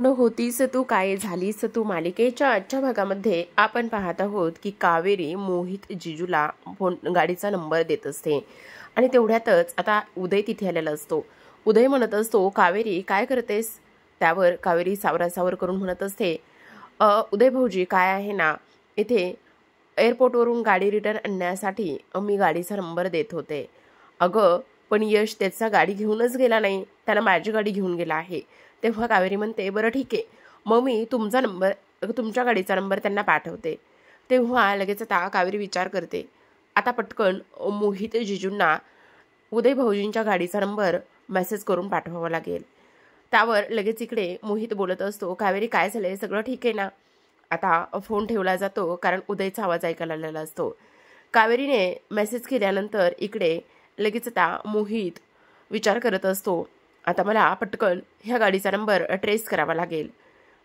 न होतीस तू काय झालीस तू मालिकेच्या आजच्या भागामध्ये आपण पाहत आहोत की कावेरी मोहित जिजूला गाडीचा नंबर देत असते आणि तेवढ्यातच आता उदय तिथे आलेला असतो। उदय म्हणत असतो, कावेरी काय करतेस? त्यावर कावेरी सावरासावर करून म्हणत असते, उदय भाऊजी काय आहे ना, इथे एअरपोर्टवरून गाडी रिटर्न आणण्यासाठी मी गाडीचा नंबर देत होते। अगं पण यश त्याचा गाडी घेऊनच गेला नाही, त्याला माझी गाडी घेऊन गेला आहे। तेव्हा कावेरी म्हणते, बरं ठीक आहे, मग मी तुमच्या गाडीचा नंबर त्यांना पाठवते। तेव्हा लगेच आता कावेरी विचार करते, आता पटकन मोहित जिजूंना उदय भाऊजींच्या गाडीचा नंबर मेसेज करून पाठवावा लागेल। त्यावर लगेच इकडे मोहित बोलत असतो, कावेरी काय झालंय, सगळं ठीक आहे ना? आता फोन ठेवला जातो कारण उदयचा आवाज ऐकायला आलेला असतो। कावेरीने मेसेज केल्यानंतर इकडे लगेच आता मोहित विचार करत असतो, आता मला पटकन ह्या गाडीचा नंबर ट्रेस करावा लागेल,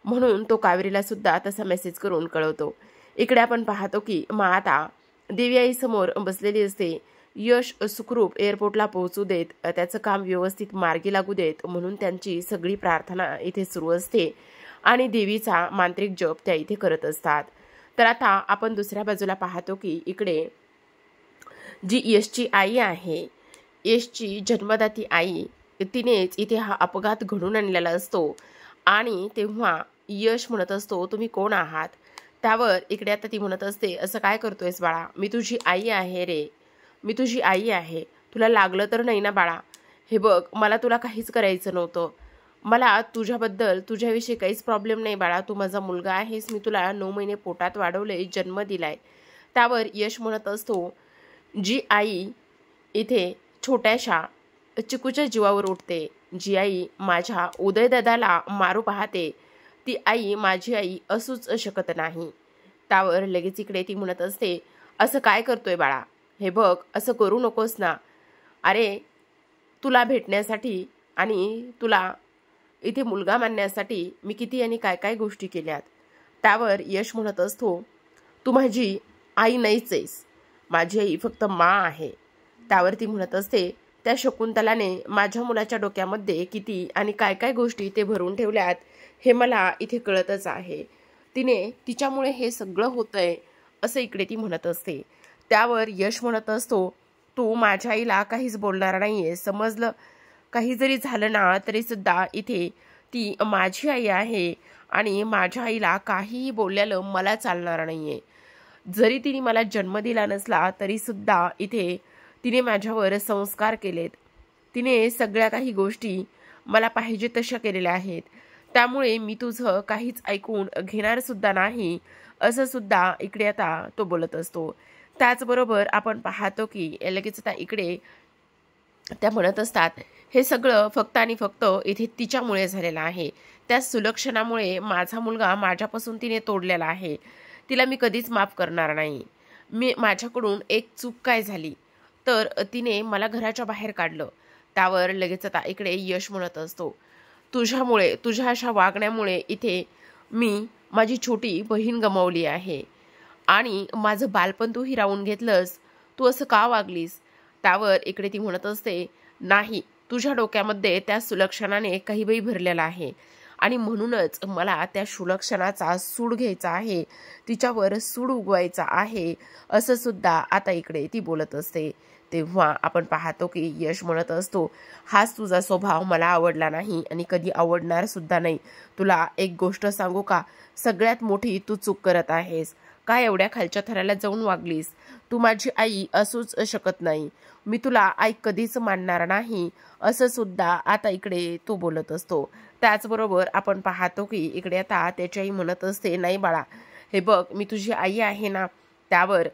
म्हणून तो कावेरीला सुद्धा तसा मेसेज करून कळवतो। इकडे आपण पाहतो की मग आता देवी आई समोर बसलेली असते। यश सुखरूप एअरपोर्टला पोहोचू देत, त्याचं काम व्यवस्थित मार्गी लागू देत म्हणून त्यांची सगळी प्रार्थना इथे सुरू असते आणि देवीचा मांत्रिक जप त्या इथे करत असतात। तर आता आपण दुसऱ्या बाजूला पाहतो की इकडे जी यशची आई आहे, यशची जन्मदाती आई, तिनेच इथे हा अपघात घडून आणलेला असतो आणि तेव्हा यश म्हणत असतो, तुम्ही कोण आहात? त्यावर इकडे आता ती म्हणत असते, असं काय करतोयस बाळा, मी तुझी आई आहे रे, मी तुझी आई आहे, तुला लागलं तर नाही ना बाळा? हे बघ, मला तुला काहीच करायचं नव्हतं, मला तुझ्याबद्दल तुझ्याविषयी काहीच प्रॉब्लेम नाही बाळा, तू माझा मुलगा आहेस, मी तुला 9 महिने पोटात वाढवले, जन्म दिलाय। त्यावर यश म्हणत असतो, जी आई इथे छोट्याशा चिकूच्या जीवावर उठते, जी आई माझ्या उदयदादाला मारू पाहते, ती आई माझी आई असूच शकत नाही। त्यावर लगेच इकडे ती म्हणत असते, असं काय करतोय बाळा, हे बघ असं करू नकोस ना, अरे तुला भेटण्यासाठी आणि तुला इथे मुलगा मानण्यासाठी मी किती आणि काय काय गोष्टी केल्यात। त्यावर यश म्हणत असतो, तू माझी आई नाहीच आहेस, माझी आई फक्त मा आहे। त्यावर ती म्हणत असते, त्या शकुंतलाने माझ्या मुलाच्या डोक्यामध्ये किती आणि काय काय गोष्टी ते भरून ठेवल्यात हे मला इथे कळतच आहे, तिने तिच्यामुळे हे सगळं होतंय असं इकडे ती म्हणत असते। त्यावर यश म्हणत असतो, तू माझ्या आईला काहीच बोलणार नाहीये, समजलं? काही जरी झालं ना तरी सुद्धा इथे ती माझी आई आहे आणि माझ्या आईला काहीही बोललेलं मला चालणार नाहीये। जरी तिने मला जन्म दिला नसला तरी सुद्धा इथे तिने माझ्यावर संस्कार केलेत, तिने सगळ्या काही गोष्टी मला पाहिजे तशा केलेल्या आहेत, त्यामुळे मी तुझं काहीच ऐकून घेणार सुद्धा नाही, असं सुद्धा इकडे आता तो बोलत असतो। त्याचबरोबर आपण पाहतो की लगेच आता इकडे त्या म्हणत असतात, हे सगळं फक्त आणि फक्त इथे तिच्यामुळे झालेलं आहे, त्या सुलक्षणामुळे माझा मुलगा माझ्यापासून तिने तोडलेला आहे, तिला मी कधीच माफ करणार नाही। माझ्याकडून एक चूक काय झाली तर तिने मला घराच्या बाहेर काढलं। त्यावर लगेच आता इकडे यश म्हणत असतो, तुझ्यामुळे, तुझ्या अशा वागण्यामुळे इथे मी माझी छोटी बहीण गमावली आहे आणि माझं बालपण तू हिरावून घेतलंस, तू असं का वागलीस? त्यावर इकडे ती म्हणत असते, नाही, तुझ्या डोक्यामध्ये त्या सुलक्षणाने काही बाई भरलेला आहे आणि म्हणूनच मला त्या सुलक्षणाचा सूड घ्यायचा आहे, तिच्यावर सूड उगवायचा आहे, असं सुद्धा आता इकडे ती बोलत असते। तेव्हा आपण पाहतो की यश म्हणत असतो, हाच तुझा स्वभाव मला आवडला नाही आणि कधी आवडणार सुद्धा नाही। तुला एक गोष्ट सांगू का, सगळ्यात मोठी तू चूक करत आहेस, काय एवढ्या खालच्या थराला जाऊन वागलीस? तू माझी आई असूच शकत नाही, मी तुला आई कधीच मानणार नाही, असं सुद्धा आता इकडे तो बोलत असतो। त्याचबरोबर आपण पाहतो की इकडे आता त्याची आई म्हणत असते, नाही बाळा, हे बघ मी तुझी आई आहे ना। त्यावर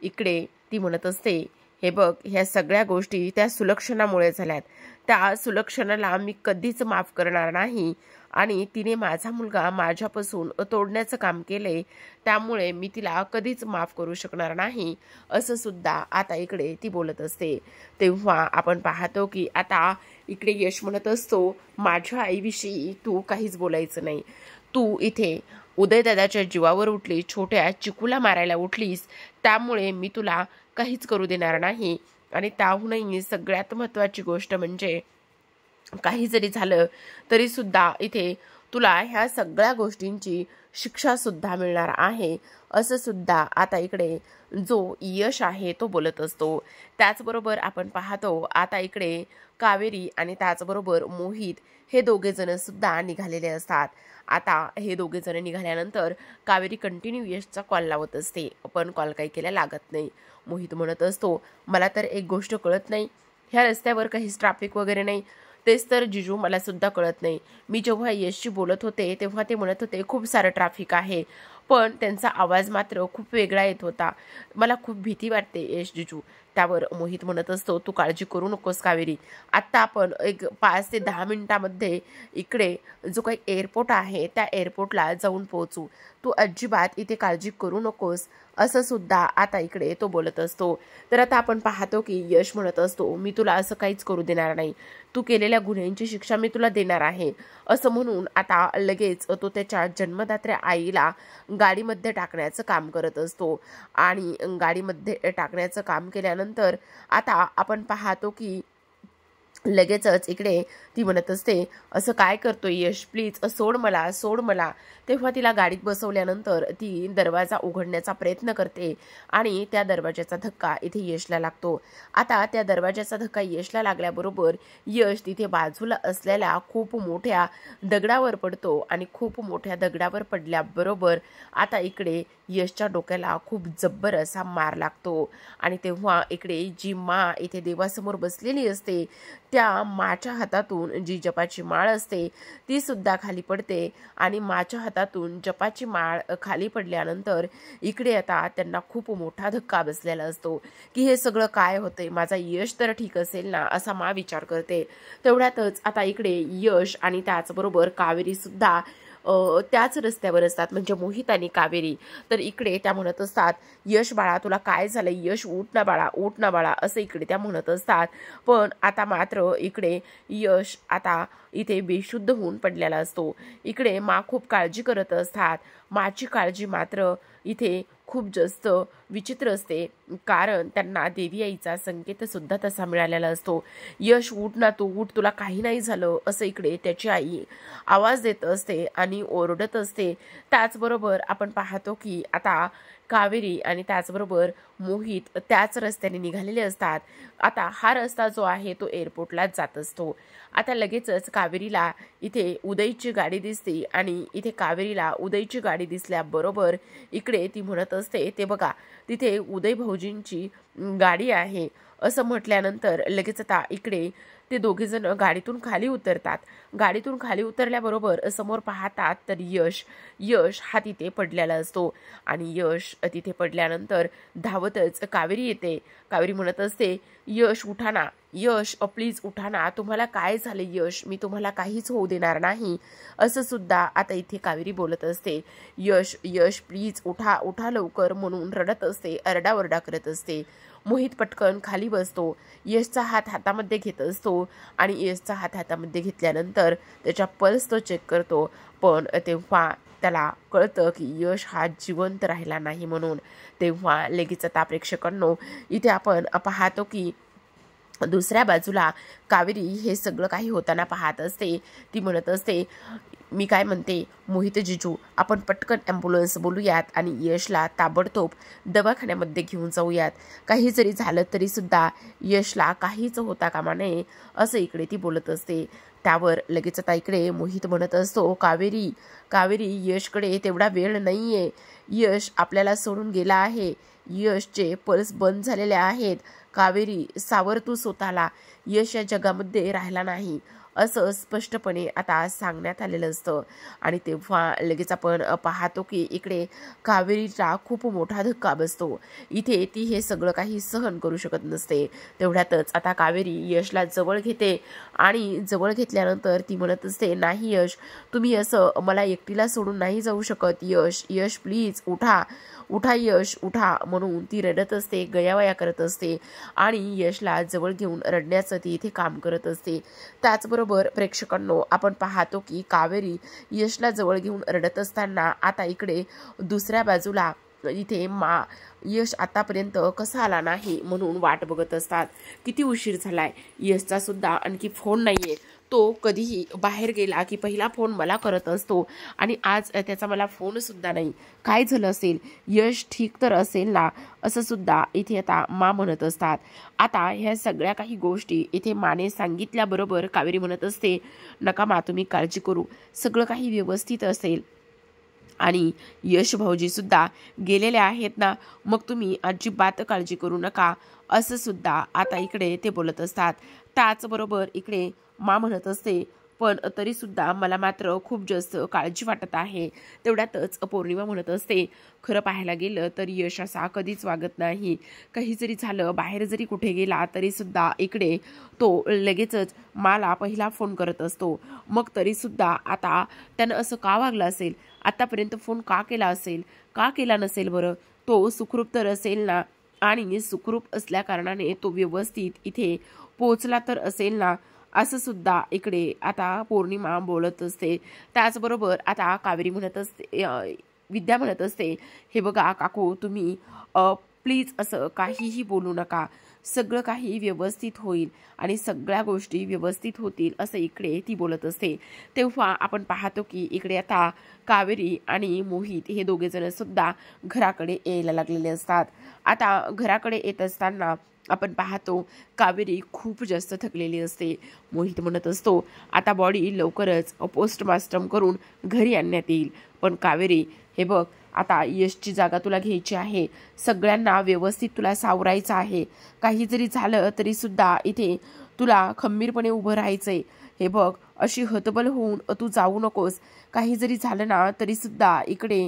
इकडे ती म्हणत असते, हे बघ ह्या सगळ्या गोष्टी त्या सुलक्षणामुळे झाल्यात, त्या सुलक्षणाला मी कधीच माफ करणार नाही आणि तिने माझा मुलगा माझ्यापासून तोडण्याचं काम केले, त्यामुळे मी तिला कधीच माफ करू शकणार नाही, असं सुद्धा आता इकडे ती बोलत असते। तेव्हा आपण पाहतो की आता इकडे यश म्हणत असतो, माझ्या आईविषयी तू काहीच बोलायचं नाही, तू इथे उदयदादाच्या जीवावर उठली, छोट्या चिकूला मारायला उठलीस, त्यामुळे मी तुला काहीच करू देणार नाही आणि त्याहूनही सगळ्यात महत्त्वाची गोष्ट म्हणजे काही जरी झालं तरी सुद्धा इथे तुला ह्या सगळ्या गोष्टींची शिक्षा सुद्धा मिळणार आहे, असं सुद्धा आता इकडे जो यश आहे तो बोलत असतो। त्याचबरोबर आपण पाहतो आता इकडे कावेरी आणि त्याचबरोबर मोहित हे दोघे जण सुद्धा निघालेले असतात। आता हे दोघे जण निघाल्यानंतर कावेरी कंटिन्यू यशचा कॉल लावत असते, पण कॉल काही केला लागत नाही। मोहित म्हणत असतो, मला तर एक गोष्ट कळत नाही, ह्या रस्त्यावर काहीच ट्रॅफिक वगैरे नाही। तेच तर जिजू, मला सुद्धा कळत नाही, मी जेव्हा यशशी बोलत होते तेव्हा ते म्हणत होते खूप सारं ट्रॅफिक आहे, पण त्यांचा आवाज मात्र खूप वेगळा येत होता, मला खूप भीती वाटते यश जिजू। त्यावर मोहित म्हणत असतो, तू काळजी करू नकोस कावेरी, आत्ता आपण एक 5 ते 10 मिनिटांमध्ये इकडे जो काही एअरपोर्ट आहे त्या एअरपोर्टला जाऊन पोहोचू, तू अजिबात इथे काळजी करू नकोस, असं सुद्धा आता इकडे तो बोलत असतो। तर आता आपण पाहतो की यश म्हणत असतो, मी तुला असं काहीच करू देणार नाही, तू केलेल्या गुन्ह्यांची शिक्षा मी तुला देणार आहे, असं म्हणून आता लगेच तो त्याच्या जन्मदात्या आईला गाडीमध्ये टाकण्याचं काम करत असतो। आणि गाडीमध्ये टाकण्याचं काम केल्यानंतर आता आपण पाहतो की लगेचच इकडे ती म्हणत असते, असं काय करतोय यश, प्लीज सोड मला, सोड मला। तेव्हा तिला गाडीत बसवल्यानंतर ती दरवाजा उघडण्याचा प्रयत्न करते आणि त्या दरवाजाचा धक्का इथे यशला लागतो। आता त्या दरवाजाचा धक्का यशला लागल्याबरोबर यश तिथे बाजूला असलेल्या खूप मोठ्या दगडावर पडतो आणि खूप मोठ्या दगडावर पडल्याबरोबर आता इकडे यशच्या डोक्याला खूप जब्बर असा मार लागतो। आणि तेव्हा इकडे जी मा इथे देवासमोर बसलेली असते त्या माच्या हातातून जी जपाची माळ असते ती सुद्धा खाली पडते आणि माच्या हातातून जपाची माळ खाली पडल्यानंतर इकडे आता त्यांना खूप मोठा धक्का बसलेला असतो की हे सगळं काय होतंय, माझा यश तर ठीक असेल ना, असा मा विचार करते। तेवढ्यातच आता इकडे यश आणि त्याचबरोबर कावेरी सुद्धा त्याच रस्त्यावर असतात, म्हणजे मोहित आणि कावेरी। तर इकडे त्या म्हणत असतात, यश बाळा तुला काय झालं, यश उठ ना बाळा, उठ ना बाळा, असं इकडे त्या म्हणत असतात। पण आता मात्र इकडे यश आता इथे बेशुद्ध होऊन पडलेला असतो। इकडे मा खूप काळजी करत असतात, माची काळजी मात्र इथे खूप जास्त विचित्र असते, कारण त्यांना देवी आईचा संकेत सुद्धा तसा मिळालेला असतो। यश उठ ना, तू उठ, तुला काही नाही झालं, असं इकडे त्याची आई आवाज देत असते आणि ओरडत असते। त्याचबरोबर आपण पाहतो की आता कावेरी आणि त्याचबरोबर मोहित त्याच रस्त्याने निघालेले असतात। आता हा रस्ता जो आहे तो एअरपोर्टला जात असतो। आता लगेचच कावेरीला इथे उदयची गाडी दिसते आणि इथे कावेरीला उदयची गाडी दिसल्याबरोबर इकडे ती म्हणत असते, ते बघा तिथे उदय भाऊजींची गाडी आहे, असं म्हटल्यानंतर लगेच आता इकडे ते दोघे जण गाडीतून खाली उतरतात। गाडीतून खाली उतरल्याबरोबर समोर पाहतात तर यश हा तिथे पडलेला असतो आणि यश तिथे पडल्यानंतर धावतच कावेरी येते। कावेरी म्हणत असते, यश उठा ना, यश प्लीज उठा ना, तुम्हाला काय झाले यश, मी तुम्हाला काहीच होऊ देणार नाही, असं सुद्धा आता इथे कावेरी बोलत असते। यश प्लीज उठा, उठा लवकर म्हणून रडत असते, अरडाओरडा करत असते। मोहित पटकन खाली बसतो, यशचा हात हातामध्ये घेत असतो आणि यशचा हात हातामध्ये घेतल्यानंतर त्याच्या पल्स तो चेक करतो, पण तेव्हा त्याला कळतं की यश हा जिवंत राहिला नाही म्हणून। तेव्हा लगेच आता प्रेक्षकांनो इथे आपण पाहतो की दुसऱ्या बाजूला कावेरी हे सगळं काही होताना पाहत असते। ती म्हणत असते, मी काय म्हणते मोहित जिजू, आपण पटकन ॲम्ब्युलन्स बोलूयात आणि यशला ताबडतोब दवाखान्यामध्ये घेऊन जाऊयात, काही जरी झालं तरी सुद्धा यशला काहीच होता कामा नये, असं इकडे ती बोलत असते। त्यावर लगेच आता इकडे मोहित म्हणत असतो, कावेरी यशकडे तेवढा वेळ नाहीये, यश आपल्याला सोडून गेला आहे, यशचे पल्स बंद झालेले आहेत, कावेरी सावर तू स्वतःला, यश या जगामध्ये राहिला नाही, असं स्पष्टपणे आता सांगण्यात आलेलं असतं। आणि तेव्हा लगेच आपण पाहतो की इकडे कावेरीचा खूप मोठा धक्का बसतो, इथे ती हे सगळं काही सहन करू शकत नसते। तेवढ्यातच आता कावेरी यशला जवळ घेते आणि जवळ घेतल्यानंतर ती म्हणत असते, नाही यश, तुम्ही असं मला एकटीला सोडून नाही जाऊ शकत, यश प्लीज उठा, उठा यश उठा, म्हणून ती रडत असते, गयावया करत असते आणि यशला जवळ घेऊन रडण्याचं ती इथे काम करत असते। त्याचबरोबर प्रेक्षकांनो आपण पाहतो की कावेरी यशला जवळ घेऊन रडत असताना आता इकडे दुसऱ्या बाजूला इथे यश आतापर्यंत कसा आला नाही म्हणून वाट बघत असतात। किती उशीर झालाय, यशचा सुद्धा आणखी फोन नाहीये, तो कधीही बाहेर गेला की पहिला फोन मला करत असतो आणि आज त्याचा मला फोनसुद्धा नाही. काय झालं असेल? यश ठीक तर असेल ना? असं सुद्धा इथे आता मा म्हणत असतात. आता ह्या सगळ्या काही गोष्टी इथे माने सांगितल्याबरोबर कावेरी म्हणत असते, नका मा, तुम्ही काळजी करू, सगळं काही व्यवस्थित असेल. आणि यश भाऊजी सुद्धा गेलेले आहेत ना, मग तुम्ही अजिबात काळजी करू नका, असं सुद्धा आता इकडे ते बोलत असतात. त्याचबरोबर इकडे मा म्हणत असते, पण तरी सुद्धा मला मात्र खूप जास्त काळजी वाटत आहे. तेवढ्यातच पौर्णिमा म्हणत असते, खरं पाहायला गेलं तर यश असा कधीच वागत नाही. काही जरी झालं, बाहेर जरी कुठे गेला तरी सुद्धा इकडे तो लगेचच मला पहिला फोन करत असतो. मग तरी सुद्धा आता त्यानं असं का वागलं असेल? आतापर्यंत फोन का केला असेल? का केला नसेल बरं? तो सुखरूप तर असेल ना? आणि सुखरूप असल्या कारणाने तो व्यवस्थित इथे पोहोचला तर असेल ना? असं सुद्धा इकडे आता पौर्णिमा बोलत असते. त्याचबरोबर आता कावेरी म्हणत असते, विद्या म्हणत असते, हे बघा काकू, तुम्ही प्लीज असं काहीही बोलू नका, सगळं काही व्यवस्थित होईल आणि सगळ्या गोष्टी व्यवस्थित होतील, असं इकडे ती बोलत असते. तेव्हा आपण पाहतो की इकडे आता कावेरी आणि मोहित हे दोघेजण सुद्धा घराकडे यायला लागलेले असतात. आता घराकडे येत असताना आपण पाहतो कावेरी खूप जास्त थकलेली असते. मोहित म्हणत असतो, आता बॉडी लवकरच पोस्टमार्टम करून घरी आणण्यात येईल. पण कावेरी, हे बघ, आता यशची जागा तुला घ्यायची आहे, सगळ्यांना व्यवस्थित तुला सावरायचं आहे. काही जरी झालं तरी सुद्धा इथे तुला खंबीरपणे उभं राहायचंय. हे बघ, अशी हतबल होऊन तू जाऊ नकोस. काही जरी झालं ना तरी सुद्धा इकडे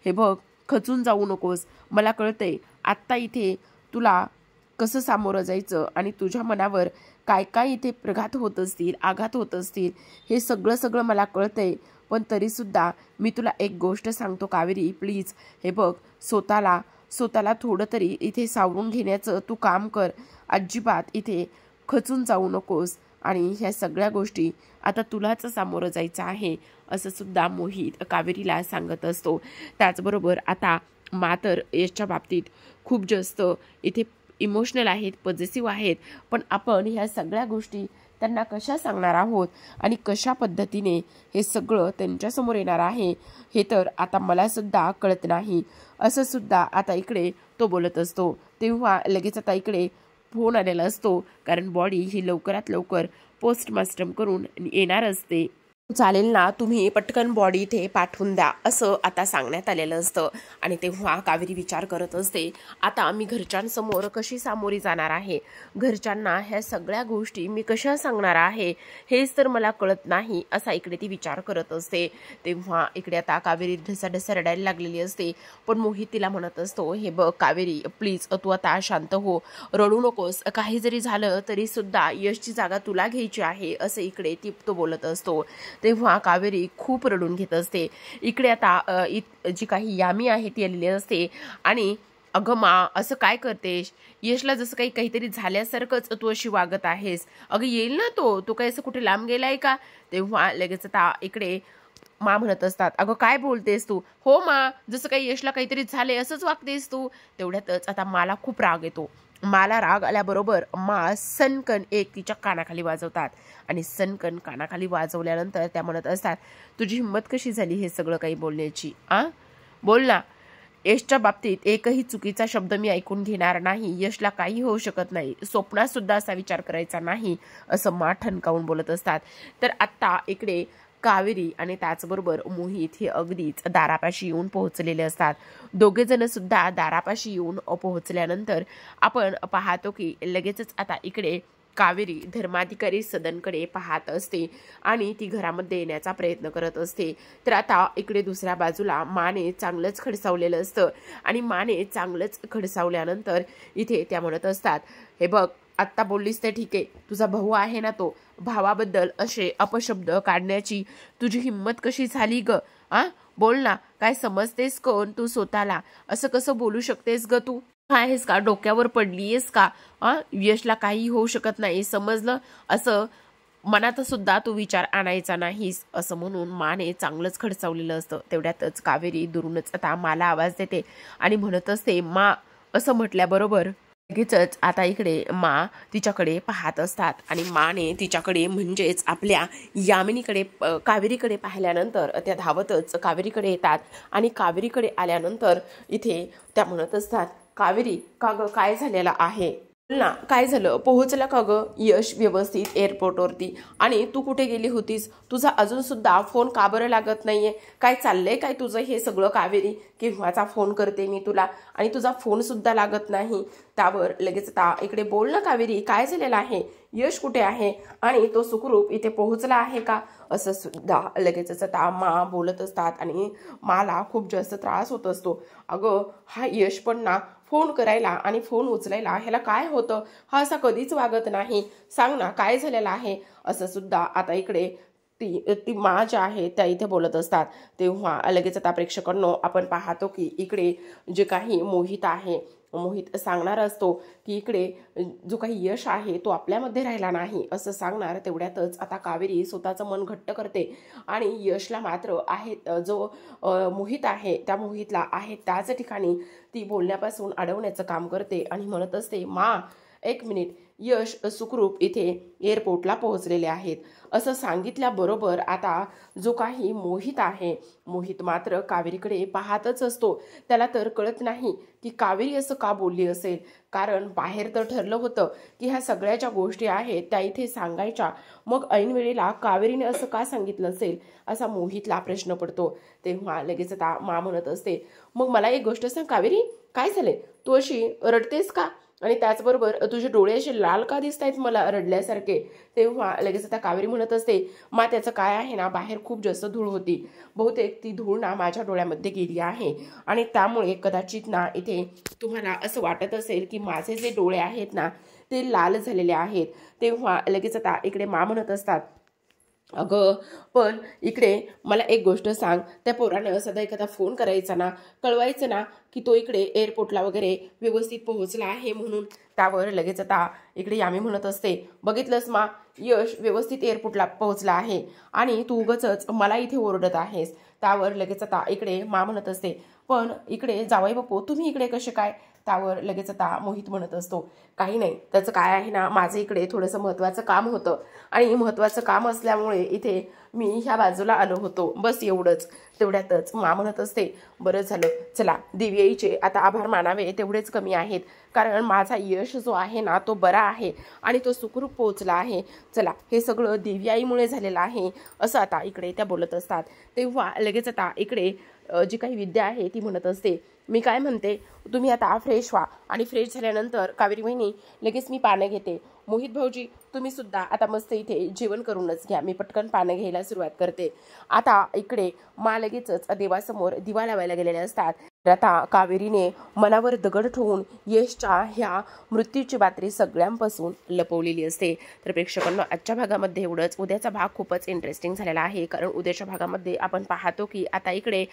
हे बघ, खचून जाऊ नकोस. मला कळतंय आत्ता इथे तुला कसं सामोरं जायचं आणि तुझ्या मनावर काय काय इथे प्रघात होत असतील, आघात होत असतील, हे सगळं मला कळतंय. पण तरीसुद्धा मी तुला एक गोष्ट सांगतो कावेरी, प्लीज, हे बघ, स्वतःला थोडं तरी इथे सावरून घेण्याचं तू काम कर. अजिबात इथे खचून जाऊ नकोस आणि ह्या सगळ्या गोष्टी आता तुलाच सामोरं जायचं आहे, असं सुद्धा मोहित कावेरीला सांगत असतो. त्याचबरोबर आता मातर यशच्या बाबतीत खूप जास्त इथे इमोशनल आहेत, पॉझिटिव्ह आहेत. पण आपण ह्या सगळ्या गोष्टी त्यांना कशा सांगणार आहोत आणि कशा पद्धतीने हे सगळं त्यांच्यासमोर येणार आहे, हे तर आता मला सुद्धा कळत नाही, असं सुद्धा आता इकडे तो बोलत असतो. तेव्हा लगेच आता इकडे फोन आलेला असतो, कारण बॉडी ही लवकरात लवकर पोस्टमार्टम करून येणार असते. चालेल ना, तुम्ही पटकन बॉडी इथे पाठवून द्या, असं आता सांगण्यात आलेलं असतं. आणि तेव्हा कावेरी विचार करत असते, आता मी घरच्यांसमोर कशी सामोरी जाणार आहे, घरच्यांना ह्या सगळ्या गोष्टी मी कशा सांगणार आहे, हेच तर मला कळत नाही, असा इकडे ती विचार करत असते. तेव्हा इकडे आता कावेरी ढसाढसा रडायला लागलेली असते. पण मोहित तिला म्हणत असतो, हे बघ कावेरी, प्लीज तू आता शांत हो, रडू नकोस. काही जरी झालं तरी सुद्धा यशची जागा तुला घ्यायची आहे, असं इकडे तो बोलत असतो. तेव्हा कावेरी खूप रडून घेत असते. इकडे आता जी काही यामी आहे ती आलेली असते आणि अगं मा, असं काय करतेस? यशला जसं काहीतरी झाल्यासारखंच तू अशी वागत आहेस. अगं येईल ना तो काही असं कुठे लांब गेलाय का? तेव्हा लगेच आता इकडे मा म्हणत असतात, अगं काय बोलतेस तू? हो मा, जसं काही यशला काहीतरी झाले असंच वागतेस तू. तेवढ्यातच आता मला खूप राग येतो. मला राग आल्याबरोबर मा सनकन एक तिच्या कानाखाली वाजवतात आणि सनकन कानाखाली वाजवल्यानंतर त्या म्हणत असतात, तुझी हिंमत कशी झाली हे सगळं काही बोलण्याची? बोल ना. यशच्या बाबतीत एकही चुकीचा शब्द मी ऐकून घेणार नाही. यशला काही होऊ शकत नाही, स्वप्नात सुद्धा असा विचार करायचा नाही, असं मा ठणकावून बोलत असतात. तर आत्ता इकडे कावेरी आणि त्याचबरोबर मोहित हे अगदीच दारापाशी येऊन पोहोचलेले असतात. दोघे जण सुद्धा दारापाशी येऊन पोहोचल्यानंतर आपण पाहतो की लगेचच आता इकडे कावेरी धर्माधिकारी सदनकडे पाहत असते आणि ती घरामध्ये येण्याचा प्रयत्न करत असते. तर आता इकडे दुसऱ्या बाजूला माने चांगलंच खडसावलेलं असतं आणि माने चांगलंच खडसावल्यानंतर इथे त्या म्हणत असतात, हे बघ, आत्ता बोललीस तर ठीक आहे, तुझा भाऊ आहे ना, तो भावाबद्दल असे अपशब्द काढण्याची तुझी हिंमत कशी झाली ग? बोल ना, काय समजतेस कोण तू स्वतःला? असं कसं बोलू शकतेस ग तू? आहेस का डोक्यावर पडलीयस का? यशला काही होऊ शकत नाही, समजलं? असं मनात सुद्धा तू विचार आणायचा नाहीस, असं म्हणून माने चांगलंच खडसावलेलं असतं. तेवढ्यातच कावेरी दुरूनच आता माला आवाज देते आणि म्हणत असते, मा, असं म्हटल्याबरोबर लगेचच आता इकडे मा तिच्याकडे पाहत असतात आणि माने तिच्याकडे म्हणजेच आपल्या यामिनीकडे कावेरीकडे पाहिल्यानंतर त्या धावतच कावेरीकडे येतात आणि कावेरीकडे आल्यानंतर इथे त्या म्हणत असतात, कावेरी का ग काय झालेलं आहे ना, काय झालं, पोहोचला का ग यश व्यवस्थित एअरपोर्टवरती? आणि तू कुठे गेली होतीस? तुझा अजून सुद्धा फोन का बरं लागत नाहीये? काय चाललंय काय तुझं हे सगळं कावेरी? केव्हाचा फोन करते मी तुला आणि तुझा फोन सुद्धा लागत नाही. त्यावर लगेच आता इकडे बोल ना कावेरी, काय झालेलं आहे? यश कुठे आहे आणि तो सुखरूप इथे पोहोचला आहे का? असं सुद्धा लगेचच आता मा बोलत असतात आणि मला खूप जास्त त्रास होत असतो. अगं हा यश पण ना फोन करायला आणि फोन उचलायला ह्याला काय होतं? हा असा कधीच वागत नाही. सांग ना काय झालेलं आहे? असं सुद्धा आता इकडे ती ती मा ज्या आहे त्या इथे बोलत असतात. तेव्हा लगेच आता प्रेक्षकांनो आपण पाहतो की इकडे जे काही मोहित आहे, मोहित सांगणार असतो की इकडे जो काही यश आहे तो आपल्यामध्ये राहिला नाही असं सांगणार. तेवढ्यातच आता कावेरी स्वतःचं मन घट्ट करते आणि यशला मात्र आहे जो मोहित आहे त्या मोहितला आहे त्याच ठिकाणी ती बोलण्यापासून अडवण्याचं काम करते आणि म्हणत असते, मा एक मिनिट, यश सुखरूप इथे एअरपोर्टला पोहोचलेले आहेत असं सांगितल्याबरोबर आता जो काही मोहित आहे, मोहित मात्र कावेरीकडे पाहतच असतो. त्याला तर कळत नाही की कावेरी असं का बोलली असेल, कारण बाहेर तर ठरलं होतं की ह्या सगळ्या ज्या गोष्टी आहेत त्या इथे सांगायच्या, मग ऐनवेळेला कावेरीने असं का सांगितलं असेल असा मोहितला प्रश्न पडतो. तेव्हा लगेच आता मा म्हणत असते, मग मला एक गोष्ट सांग कावेरी, काय झाले, तू अशी रडतेस का आणि त्याचबरोबर तुझे डोळे असे लाल का दिसत आहेत मला रडल्यासारखे? तेव्हा लगेच आता कावेरी म्हणत असते, मा त्याचं काय आहे ना, बाहेर खूप जास्त धूळ होती, बहुतेक ती धूळ ना माझ्या डोळ्यामध्ये गेली आहे आणि त्यामुळे कदाचित ना इथे तुम्हाला असं वाटत असेल की माझे जे डोळे आहेत ना ते लाल झालेले आहेत. तेव्हा लगेच आता इकडे मा म्हणत असतात, अगं पण इकडे मला एक गोष्ट सांग, त्या पोरानं सदा एखादा फोन करायचा ना, कळवायचं ना की तो इकडे एअरपोर्टला वगैरे व्यवस्थित पोहोचला आहे म्हणून. त्यावर लगेच आता इकडे यामी म्हणत असते, बघितलंस मा, यश व्यवस्थित एअरपोर्टला पोहोचला आहे आणि तू उगाचच मला इथे ओरडत आहेस. त्यावर लगेच आता इकडे मा म्हणत असते, पण इकडे जावई बापू तुम्ही इकडे कसे काय? त्यावर लगेच आता मोहित म्हणत असतो, काही नाही, त्याचं काय आहे ना, माझं इकडे थोडंसं महत्त्वाचं काम होतं आणि महत्त्वाचं काम असल्यामुळे इथे मी ह्या बाजूला आलो होतो, बस एवढंच. तेवढ्यातच मा म्हणत असते, बरं झालं, चला दिव्याईचे आता आभार मानावे तेवढेच कमी आहेत, कारण माझा यश जो आहे ना तो बरा आहे आणि तो सुखरूप पोहोचला आहे. चला हे सगळं दिव्याईमुळे झालेलं आहे असं आता इकडे त्या बोलत असतात. तेव्हा लगेच आता इकडे जी काही विद्या आहे ती म्हणत असते, मी काय म्हणते, तुम्ही आता फ्रेश व्हा आणि फ्रेश झाल्यानंतर कावेरी वहिनी लगेच मी पानं घेते. मोहित भाऊजी तुम्ही सुद्धा आता मस्त इथे जेवण करूनच घ्या, मी पटकन पानं घ्यायला सुरुवात करते. आता इकडे मा लगेचच देवासमोर दिवा लावायला गेलेले असतात. आता कावेरीने मनावर दगड ठेवून यशच्या ह्या मृत्यूची बातरी सगळ्यांपासून लपवलेली असते. तर प्रेक्षकांना आजच्या भागामध्ये एवढंच. उद्याचा भाग खूपच इंटरेस्टिंग झालेला आहे, कारण उद्याच्या भागामध्ये आपण पाहतो की आता इकडे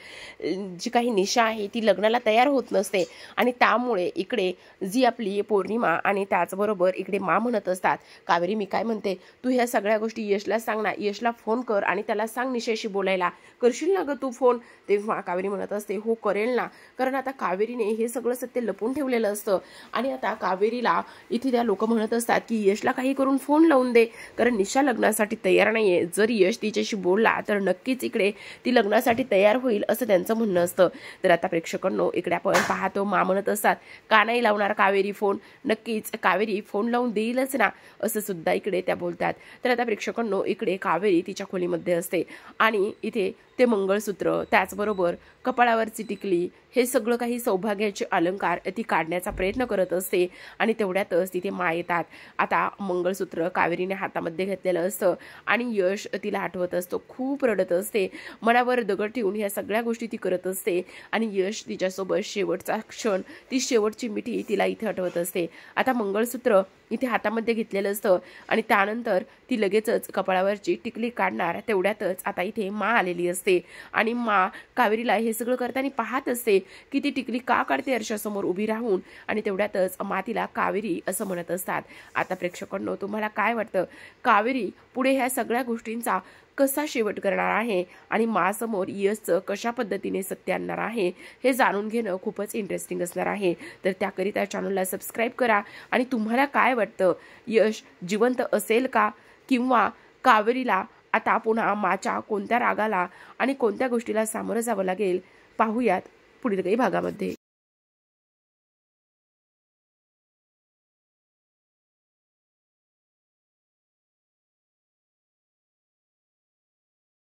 जी काही निशा आहे ती लग्नाला तयार होत नसते आणि त्यामुळे इकडे जी आपली पौर्णिमा आणि त्याचबरोबर इकडे मा म्हणत असतात, कावेरी मी काय म्हणते, तू ह्या सगळ्या गोष्टी यशला सांग ना, यशला फोन कर आणि त्याला सांग निशाशी बोलायला, करशील ना ग तू फोन? तेव्हा कावेरी म्हणत असते, हो करेल ना, कारण आता कावेरीने हे सगळं सत्य लपून ठेवलेलं असतं आणि आता कावेरीला इथे त्या लोक म्हणत असतात की यशला काही करून फोन लावून दे, कारण निशा लग्नासाठी तयार नाहीये, जर यश तिच्याशी बोलला तर नक्कीच इकडे ती लग्नासाठी तयार होईल असं त्यांचं म्हणणं असतं. तर आता प्रेक्षकांनो इकडे आपण पाहतो मा म्हणत असतात, का नाही लावणार कावेरी फोन? नक्कीच कावेरी फोन लावून देईलच ना, असं सुद्धा इकडे त्या बोलतात. तर आता प्रेक्षकांनो इकडे कावेरी तिच्या खोलीमध्ये असते आणि इथे ते मंगळसूत्र त्याचबरोबर कपाळावरची टिकली हे सगळं काही सौभाग्याचे अलंकार ती काढण्याचा प्रयत्न करत असते आणि तेवढ्यातच तिथे मा येतात. आता मंगळसूत्र कावेरीने हातामध्ये घेतलेलं असतं आणि यश तिला आठवत असतो, खूप रडत असते, मनावर दगड ठेवून ह्या सगळ्या गोष्टी ती करत असते आणि यश तिच्यासोबत शेवटचा क्षण, ती शेवटची मिठी तिला इथे आठवत असते. आता मंगळसूत्र इथे हातामध्ये घेतलेलं असतं आणि त्यानंतर ती लगेचच कपाळावरची टिकली काढणार. तेवढ्यातच आता इथे मा आलेली असते आणि मा कावेरीला हे सगळं करताना पाहत असते की ती टिकली का काढते अर्शासमोर उभी राहून आणि तेवढ्यातच मा तिला कावेरी असं म्हणत असतात. आता प्रेक्षकांनो तुम्हाला काय वाटतं, कावेरी पुढे ह्या सगळ्या गोष्टींचा कसा शेवट करणार आहे आणि मासमोर यशचं कशा पद्धतीने सत्य आणणार आहे हे जाणून घेणं खूपच इंटरेस्टिंग असणार आहे। तर त्याकरिता चॅनलला सबस्क्राईब करा आणि तुम्हाला काय वाटतं, यश जिवंत असेल का, किंवा कावेरीला आता पुन्हा माच्या कोणत्या रागाला आणि कोणत्या गोष्टीला सामोरं जावं लागेल, पाहूयात पुढील काही भागामध्ये।